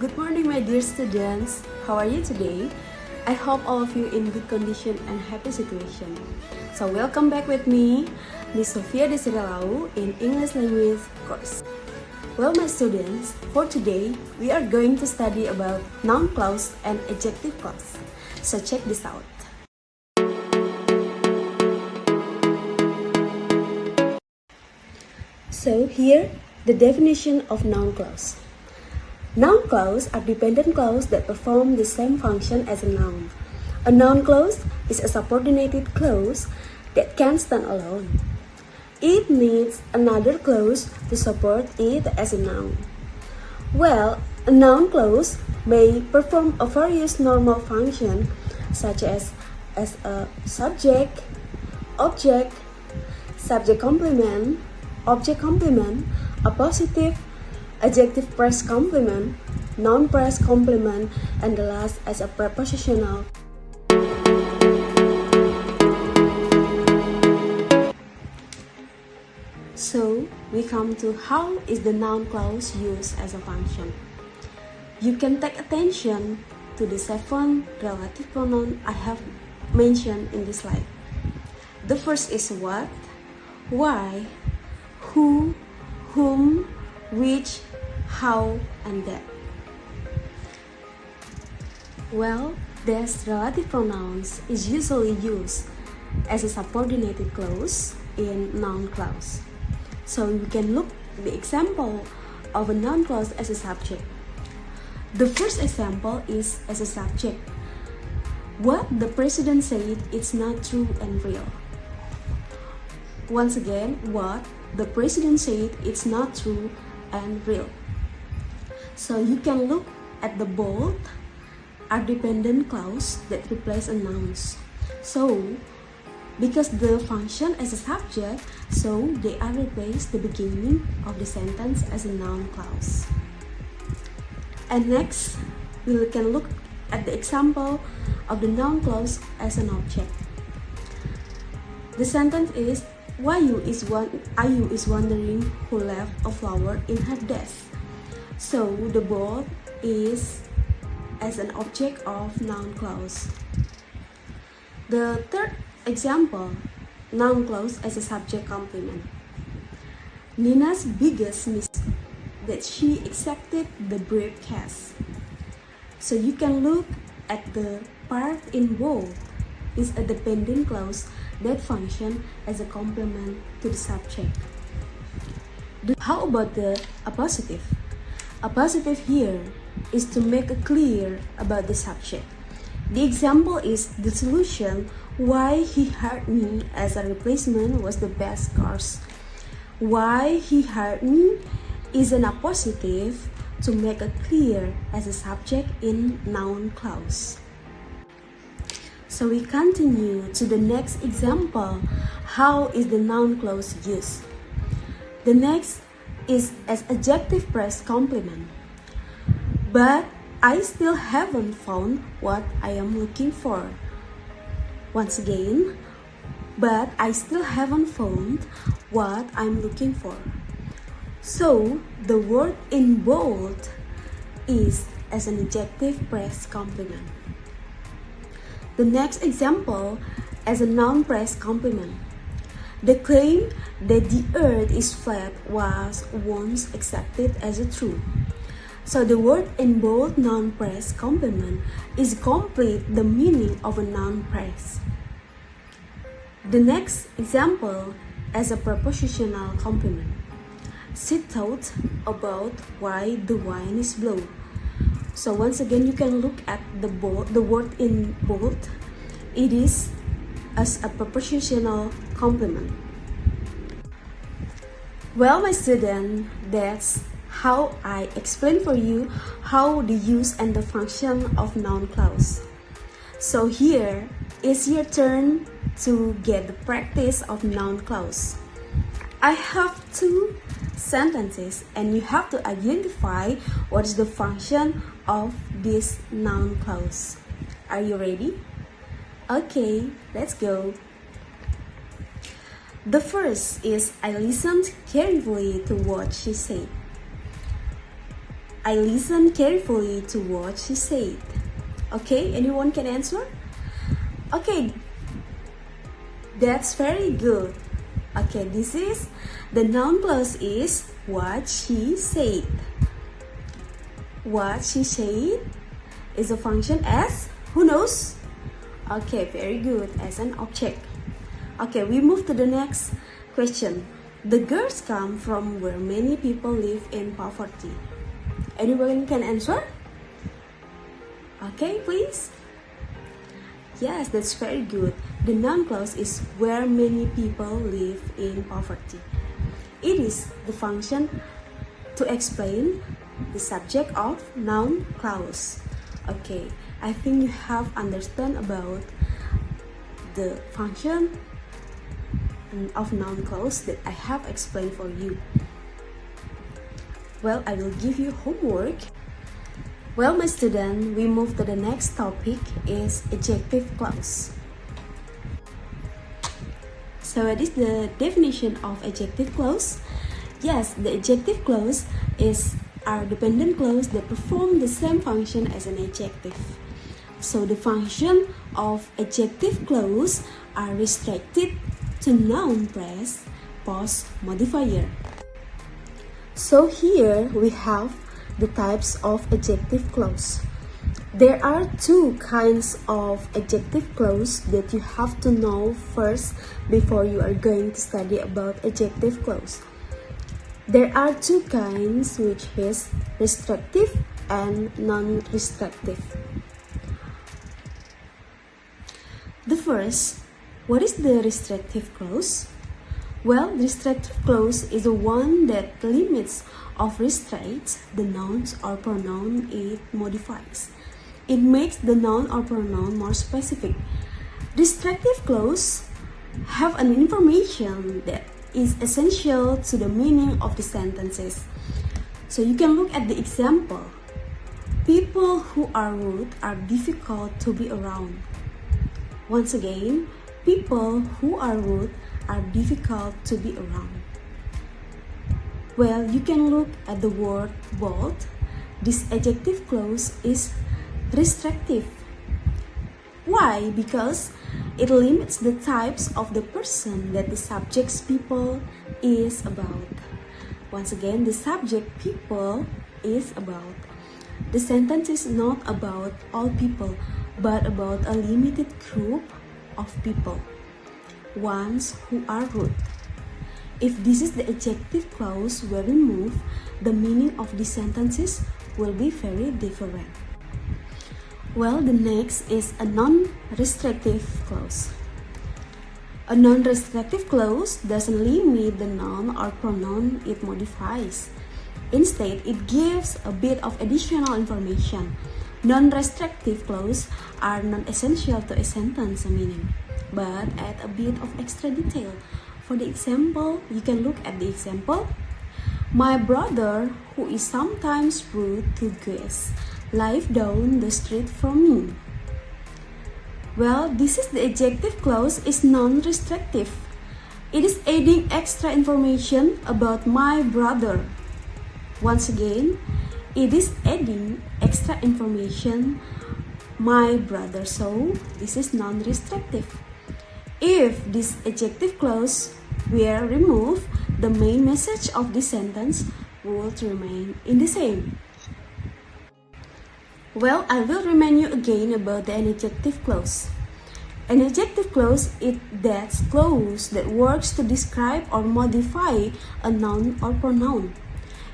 good morning my dear students. How are you today? I hope all of you in good condition and happy situation. So welcome back with me, Miss Sofia Desirelao in English language course. Well my students, for today we are going to study about noun clause and adjective clause. So check this out. So here, the definition of noun clause. Noun clause are dependent clause that perform the same function as a noun. A noun clause is a subordinated clause that can stand alone. It needs another clause to support it as a noun. Well, a noun clause may perform a various normal function such as a subject, object, subject complement, object complement, appositive, adjective phrase complement, noun phrase complement, and the last as a prepositional. So, we come to how is the noun clause used as a function. You can take attention to the 7 relative pronouns I have mentioned in this slide. The first is what, why, who, whom, which, how, and that. Well, these relative pronouns is usually used as a subordinated clause in noun clause. So we can look at the example of a noun clause as a subject. The first example is as a subject. What the president said is not true and real. Once again, what the president said is not true and real. So you can look at the bold are dependent clause that replace a nouns. So because the function as a subject, so they are replaced the beginning of the sentence as a noun clause. And next, we can look at the example of the noun clause as an object. The sentence is Ayu is wondering who left a flower in her desk. So the bold is as an object of noun clause. The third example, noun clause as a subject complement. Nina's biggest mistake that she accepted the briefcase. So you can look at the part in bold is a dependent clause that function as a complement to the subject. How about the appositive? Appositive here is to make it clear about the subject. The example is the solution why he hired me as a replacement was the best course. Why he hired me is an appositive to make it clear as a subject in noun clause. So we continue to the next example. How is the noun clause used? The next is as adjective phrase complement. But I still haven't found what I am looking for. Once again, but I still haven't found what I'm looking for. So the word in bold is as an adjective phrase complement. The next example as a noun phrase complement. The claim that the earth is flat was once accepted as a truth. So the word in bold noun phrase complement is complete the meaning of a noun phrase. The next example as a prepositional complement. She thought about why the wine is blue. So once again, you can look at the word in bold. It is as a prepositional complement. Well, my student, that's how I explain for you how the use and the function of noun clause. So here is your turn to get the practice of noun clause. I have 2 sentences and you have to identify what is the function of this noun clause. Are you ready? Okay, let's go. The first is I listened carefully to what she said. I listened carefully to what she said. Okay, anyone can answer? Okay, that's very good. Okay, this is the noun clause is what she said. What she said is a function as, who knows? Okay, very good, as an object. Okay, we move to the next question. The girls come from where many people live in poverty. Anyone can answer? Okay, please. Yes, that's very good. The noun clause is where many people live in poverty. It is the function to explain the subject of noun clause. Okay, I think you have understood about the function of noun clause that I have explained for you. Well, I will give you homework. Well, my student, we move to the next topic is adjective clause. So what is the definition of adjective clause? Yes, the adjective clause is our dependent clause that perform the same function as an adjective. So the function of adjective clause are restricted to noun phrase post modifier. So here we have the types of adjective clause. There are two kinds of adjective clause that you have to know first before you are going to study about adjective clause. There are two kinds, which is restrictive and non-restrictive. The first, what is the restrictive clause? Well, the restrictive clause is the one that limits or restricts the nouns or pronoun it modifies. It makes the noun or pronoun more specific. Restrictive clause have an information that is essential to the meaning of the sentences. So you can look at the example. People who are rude are difficult to be around. Once again, people who are rude are difficult to be around. Well, you can look at the word bold. This adjective clause is restrictive. Why? Because it limits the types of the person that the subject's people is about. Once again, the subject people is about. The sentence is not about all people, but about a limited group of people, ones who are rude. If this is the adjective clause were removed, the meaning of these sentences will be very different. Well, the next is a non-restrictive clause. A non-restrictive clause doesn't limit the noun or pronoun it modifies. Instead, it gives a bit of additional information. Non-restrictive clauses are non-essential to a sentence meaning, but add a bit of extra detail. For the example, you can look at the example. My brother, who is sometimes rude to guests, lives down the street from me. Well, this is the adjective clause is non-restrictive. It is adding extra information about my brother. Once again, it is adding extra information my brother, so this is non-restrictive. If this adjective clause were removed, the main message of this sentence would remain in the same. Well, I will remind you again about the adjective clause. An adjective clause is that clause that works to describe or modify a noun or pronoun.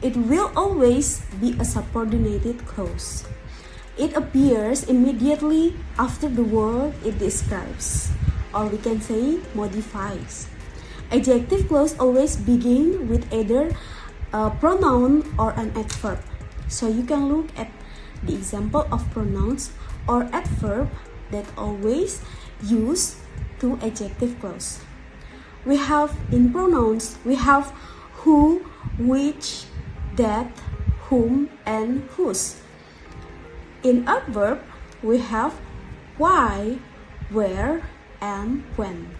It will always be a subordinated clause. It appears immediately after the word it describes, or we can say modifies. Adjective clause always begin with either a pronoun or an adverb. So you can look at the example of pronouns or adverb that always use to adjective clause. We have in pronouns, we have who, which, that, whom, and whose. In adverb, we have why, where, and when.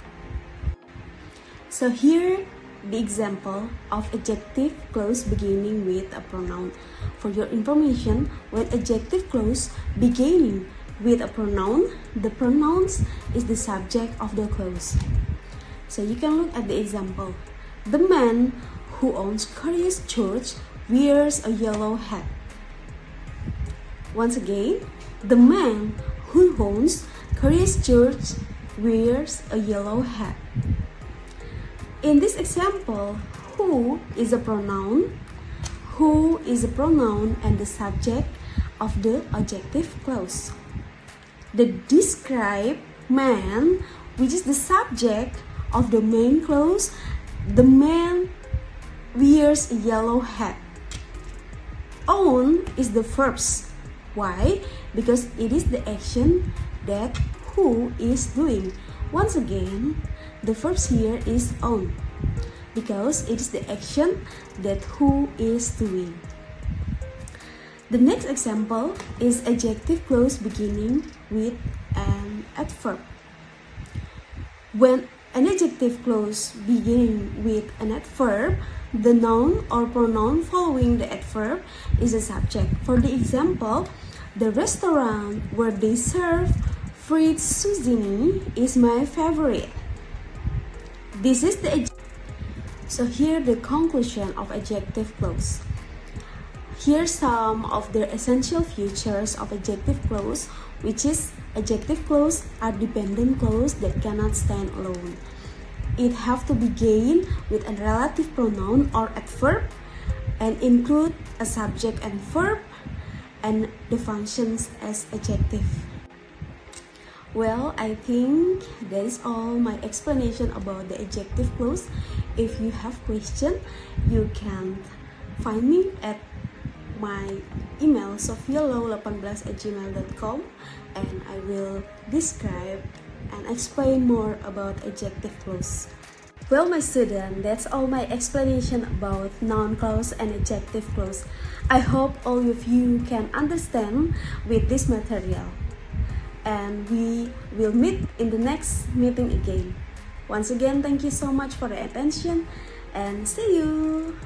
So here the example of adjective clause beginning with a pronoun. For your information, when adjective clause beginning with a pronoun, the pronouns is the subject of the clause. So you can look at the example. The man who owns Korea's church wears a yellow hat. Once again, the man who owns Korea's church wears a yellow hat. In this example, who is a pronoun? Who is a pronoun and the subject of the adjective clause. The described man, which is the subject of the main clause, the man wears a yellow hat. Own is the verbs. Why? Because it is the action that who is doing. Once again, the verbs here is own, because it is the action that who is doing. The next example is adjective clause beginning with an adverb. When an adjective clause beginning with an adverb, the noun or pronoun following the adverb is a subject. For the example, the restaurant where they serve fried zucchini is my favorite. This is the So here the conclusion of adjective clause. Here's some of the essential features of adjective clause, which is adjective clause are dependent clause that cannot stand alone. It have to begin with a relative pronoun or adverb and include a subject and verb and the functions as adjective. Well, I think that is all my explanation about the adjective clause. If you have question, you can find me at my email sofialo18@gmail.com and I will describe and explain more about adjective clause. Well, my student, that's all my explanation about noun clause and adjective clause. I hope all of you can understand with this material. And we will meet in the next meeting again. Once again, thank you so much for the attention and see you!